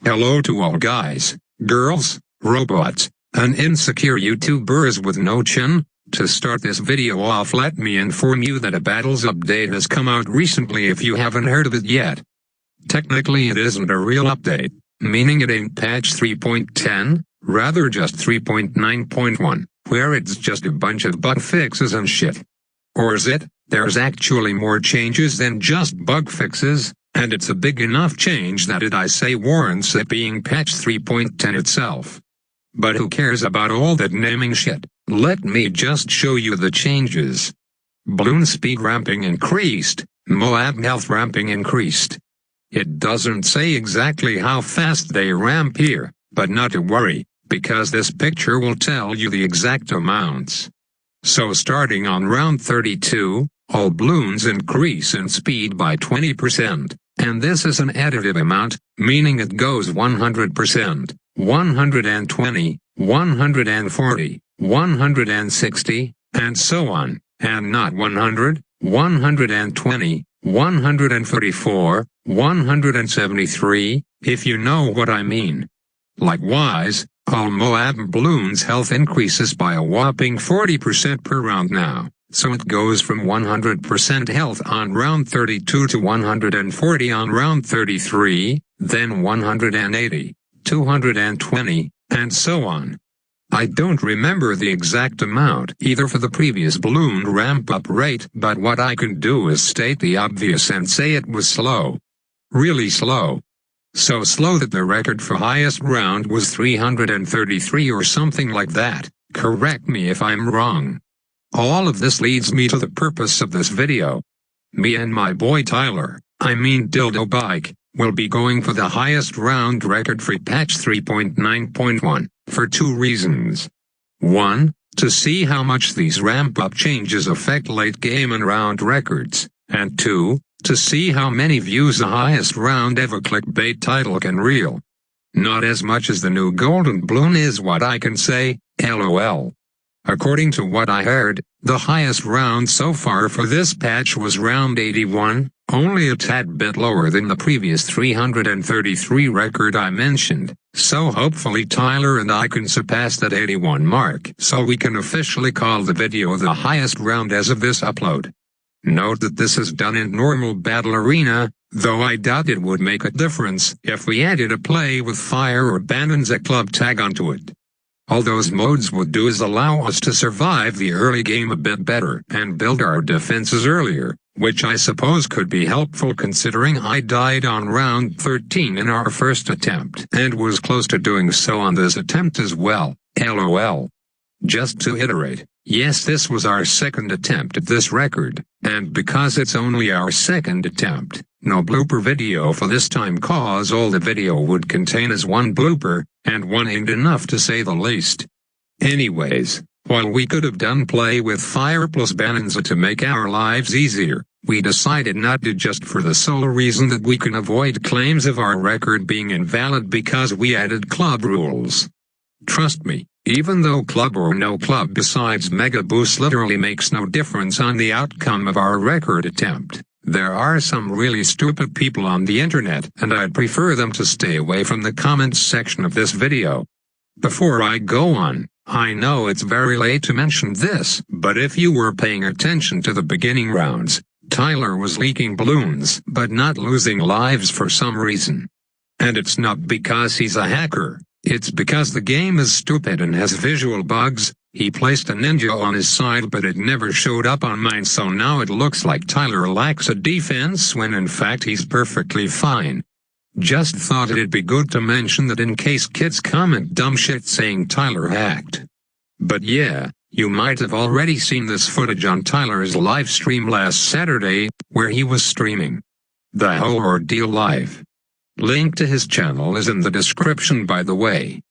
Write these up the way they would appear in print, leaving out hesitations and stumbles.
Hello to all guys, girls, robots, and insecure YouTubers with no chin. To start this video off, let me inform you that a Battles update has come out recently if you haven't heard of it yet. Technically it isn't a real update, meaning it ain't patch 3.10, rather just 3.9.1, where it's just a bunch of bug fixes and shit. Or is it? There's actually more changes than just bug fixes, and it's a big enough change that I say warrants it being patch 3.10 itself. But who cares about all that naming shit? Let me just show you the changes. Bloon speed ramping increased, Moab health ramping increased. It doesn't say exactly how fast they ramp here, but not to worry, because this picture will tell you the exact amounts. So starting on round 32, all balloons increase in speed by 20%, and this is an additive amount, meaning it goes 100%, 120, 140, 160, and so on, and not 100, 120, 144, 173, if you know what I mean. Likewise, all Moab balloons health increases by a whopping 40% per round now, so it goes from 100% health on round 32 to 140 on round 33, then 180, 220, and so on. I don't remember the exact amount either for the previous balloon ramp-up rate, but what I can do is state the obvious and say it was slow. Really slow. So slow that the record for highest round was 333 or something like that. Correct me if I'm wrong. All of this leads me to the purpose of this video. Me and my boy Tyler, Dildo Bike, will be going for the highest round record for patch 3.9.1, for two reasons. 1, to see how much these ramp-up changes affect late game and round records, and 2, to see how many views the highest round ever clickbait title can reel. Not as much as the new golden balloon is what I can say, lol. According to what I heard, the highest round so far for this patch was round 81, only a tad bit lower than the previous 333 record I mentioned, so hopefully Tyler and I can surpass that 81 mark so we can officially call the video the highest round as of this upload. Note that this is done in normal battle arena, though I doubt it would make a difference if we added a play with fire or bonanza club tag onto it. All those modes would do is allow us to survive the early game a bit better and build our defenses earlier, which I suppose could be helpful considering I died on round 13 in our first attempt and was close to doing so on this attempt as well, lol. Just to iterate, yes, this was our second attempt at this record, and because it's only our second attempt, no blooper video for this time cause all the video would contain is one blooper, and one ain't enough to say the least. Anyways, while we could have done play with fire plus bonanza to make our lives easier, we decided not to just for the sole reason that we can avoid claims of our record being invalid because we added club rules. Trust me, even though club or no club besides Mega Boost literally makes no difference on the outcome of our record attempt, there are some really stupid people on the internet and I'd prefer them to stay away from the comments section of this video. Before I go on, I know it's very late to mention this, but if you were paying attention to the beginning rounds, Tyler was leaking balloons but not losing lives for some reason. And it's not because he's a hacker. It's because the game is stupid and has visual bugs. He placed a ninja on his side but it never showed up on mine, so now it looks like Tyler lacks a defense when in fact he's perfectly fine. Just thought it'd be good to mention that in case kids comment dumb shit saying Tyler hacked. But yeah, you might have already seen this footage on Tyler's live stream last Saturday, where he was streaming the whole ordeal live. Link to his channel is in the description by the way.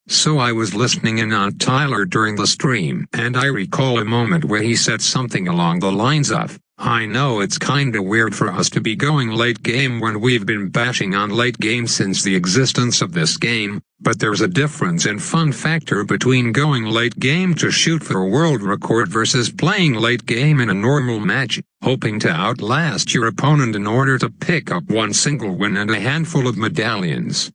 So I was listening in on Tyler during the stream and I recall a moment where he said something along the lines of, "I know it's kinda weird for us to be going late game when we've been bashing on late game since the existence of this game, but there's a difference in fun factor between going late game to shoot for a world record versus playing late game in a normal match, hoping to outlast your opponent in order to pick up one single win and a handful of medallions."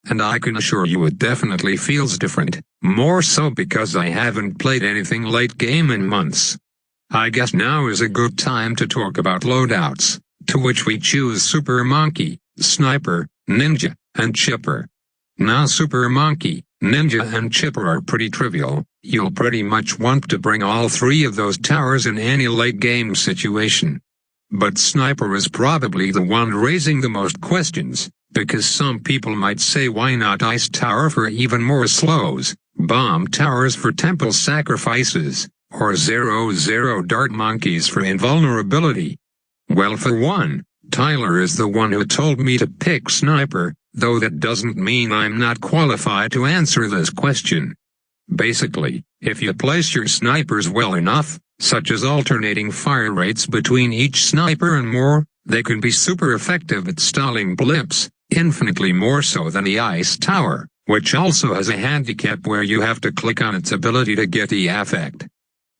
and I can assure you it definitely feels different, more so because I haven't played anything late game in months. I guess now is a good time to talk about loadouts, to which we choose Super Monkey, Sniper, Ninja, and Chipper. Now Super Monkey, Ninja and Chipper are pretty trivial. You'll pretty much want to bring all three of those towers in any late game situation. But Sniper is probably the one raising the most questions, because some people might say why not Ice Tower for even more slows, Bomb Towers for temple sacrifices, or 0-0 Dart Monkeys for invulnerability. Well, for one, Tyler is the one who told me to pick Sniper, though that doesn't mean I'm not qualified to answer this question. Basically, if you place your snipers well enough, such as alternating fire rates between each sniper and more, they can be super effective at stalling blips, infinitely more so than the Ice Tower, which also has a handicap where you have to click on its ability to get the effect.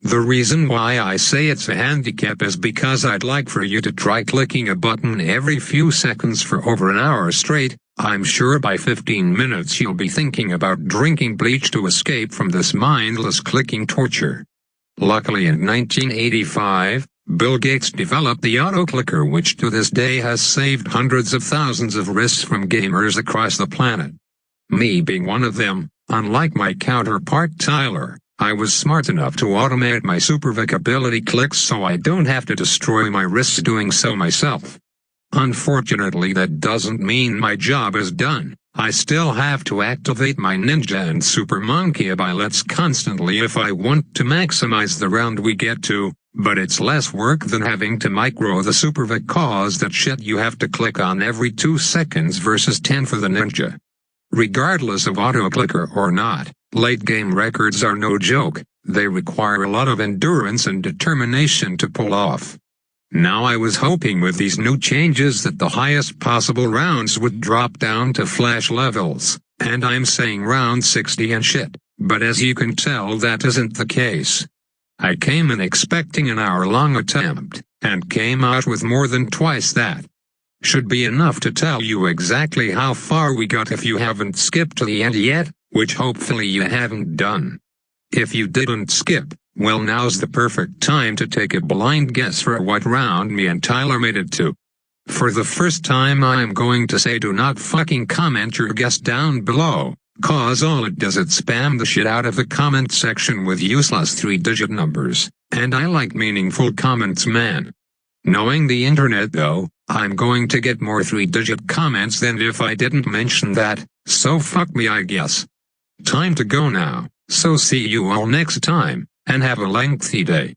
The reason why I say it's a handicap is because I'd like for you to try clicking a button every few seconds for over an hour straight. I'm sure by 15 minutes you'll be thinking about drinking bleach to escape from this mindless clicking torture. Luckily in 1985, Bill Gates developed the auto-clicker, which to this day has saved hundreds of thousands of wrists from gamers across the planet. Me being one of them, unlike my counterpart Tyler, I was smart enough to automate my SuperVic ability clicks so I don't have to destroy my wrists doing so myself. Unfortunately, that doesn't mean my job is done. I still have to activate my Ninja and Super Monkey abilities constantly if I want to maximize the round we get to, but it's less work than having to micro the SuperVic cause that shit you have to click on every 2 seconds versus 10 for the Ninja. Regardless of auto-clicker or not, late-game records are no joke. They require a lot of endurance and determination to pull off. Now I was hoping with these new changes that the highest possible rounds would drop down to flash levels, and I'm saying round 60 and shit, but as you can tell that isn't the case. I came in expecting an hour-long attempt, and came out with more than twice that. Should be enough to tell you exactly how far we got if you haven't skipped to the end yet, which hopefully you haven't done. If you didn't skip, well, now's the perfect time to take a blind guess for what round me and Tyler made it to. For the first time I'm going to say do not fucking comment your guess down below, cause all it does is spam the shit out of the comment section with useless 3-digit numbers, and I like meaningful comments, man. Knowing the internet though, I'm going to get more 3-digit comments than if I didn't mention that, so fuck me I guess. Time to go now, so see you all next time, and have a lengthy day.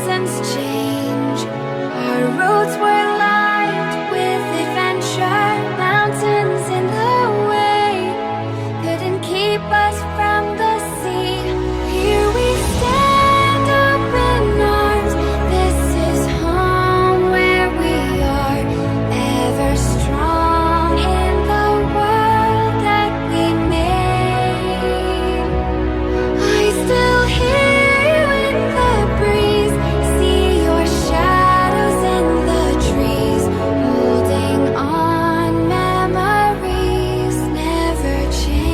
seasons change. Our roads were lined with adventure. Mountains in the way couldn't keep us from the sea. Here we stand, open arms. This is home where we are, ever strong in the world that we made. I still hear you in the breeze, see your shadows in the trees, holding on, memories never change.